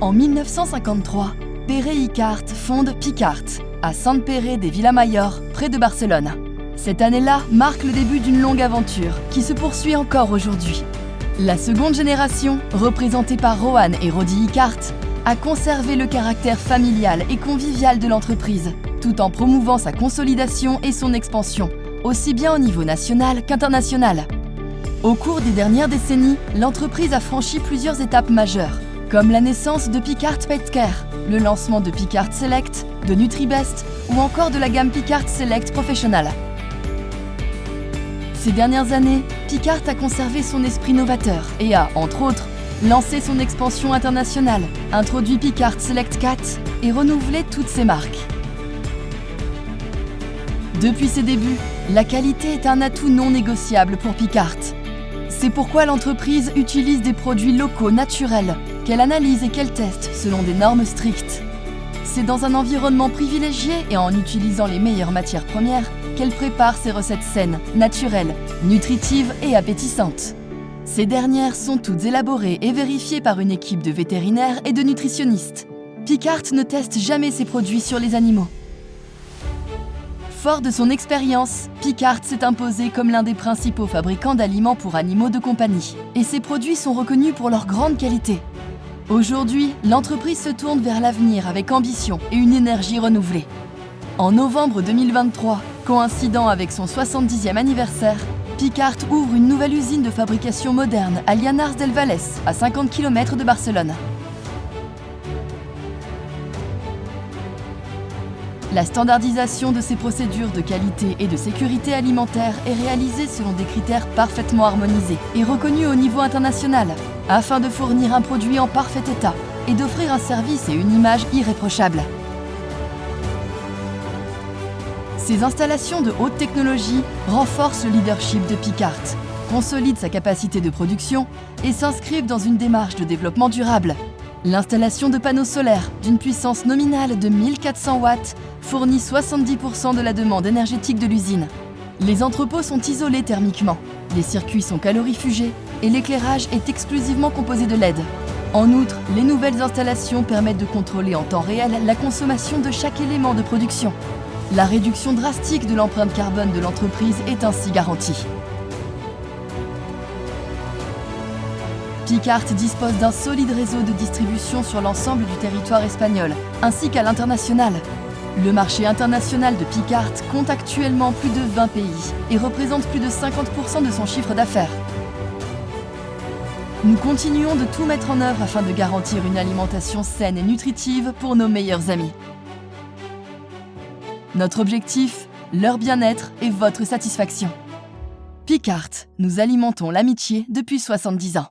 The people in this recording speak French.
En 1953, Pere Icart fonde Picart, à Sant Pere de Vilamajor, près de Barcelone. Cette année-là marque le début d'une longue aventure qui se poursuit encore aujourd'hui. La seconde génération, représentée par Rohan et Rodi Icart, a conservé le caractère familial et convivial de l'entreprise, tout en promouvant sa consolidation et son expansion, aussi bien au niveau national qu'international. Au cours des dernières décennies, l'entreprise a franchi plusieurs étapes majeures, comme la naissance de Picart Petcare, le lancement de Picart Select, de NutriBest ou encore de la gamme Picart Select Professional. Ces dernières années, Picart a conservé son esprit novateur et a, entre autres, lancé son expansion internationale, introduit Picart Select 4 et renouvelé toutes ses marques. Depuis ses débuts, la qualité est un atout non négociable pour Picart. C'est pourquoi l'entreprise utilise des produits locaux naturels, qu'elle analyse et qu'elle teste selon des normes strictes. C'est dans un environnement privilégié et en utilisant les meilleures matières premières qu'elle prépare ses recettes saines, naturelles, nutritives et appétissantes. Ces dernières sont toutes élaborées et vérifiées par une équipe de vétérinaires et de nutritionnistes. Picart ne teste jamais ses produits sur les animaux. Fort de son expérience, Picart s'est imposé comme l'un des principaux fabricants d'aliments pour animaux de compagnie. Et ses produits sont reconnus pour leur grande qualité. Aujourd'hui, l'entreprise se tourne vers l'avenir avec ambition et une énergie renouvelée. En novembre 2023, coïncidant avec son 70e anniversaire, Picart ouvre une nouvelle usine de fabrication moderne à Llanars del Vallès, à 50 km de Barcelone. La standardisation de ces procédures de qualité et de sécurité alimentaire est réalisée selon des critères parfaitement harmonisés et reconnus au niveau international, afin de fournir un produit en parfait état et d'offrir un service et une image irréprochables. Ces installations de haute technologie renforcent le leadership de Picart, consolident sa capacité de production et s'inscrivent dans une démarche de développement durable. L'installation de panneaux solaires d'une puissance nominale de 1400 watts fournit 70% de la demande énergétique de l'usine. Les entrepôts sont isolés thermiquement, les circuits sont calorifugés et l'éclairage est exclusivement composé de LED. En outre, les nouvelles installations permettent de contrôler en temps réel la consommation de chaque élément de production. La réduction drastique de l'empreinte carbone de l'entreprise est ainsi garantie. Picart dispose d'un solide réseau de distribution sur l'ensemble du territoire espagnol, ainsi qu'à l'international. Le marché international de Picart compte actuellement plus de 20 pays et représente plus de 50% de son chiffre d'affaires. Nous continuons de tout mettre en œuvre afin de garantir une alimentation saine et nutritive pour nos meilleurs amis. Notre objectif, leur bien-être et votre satisfaction. Picart, nous alimentons l'amitié depuis 70 ans.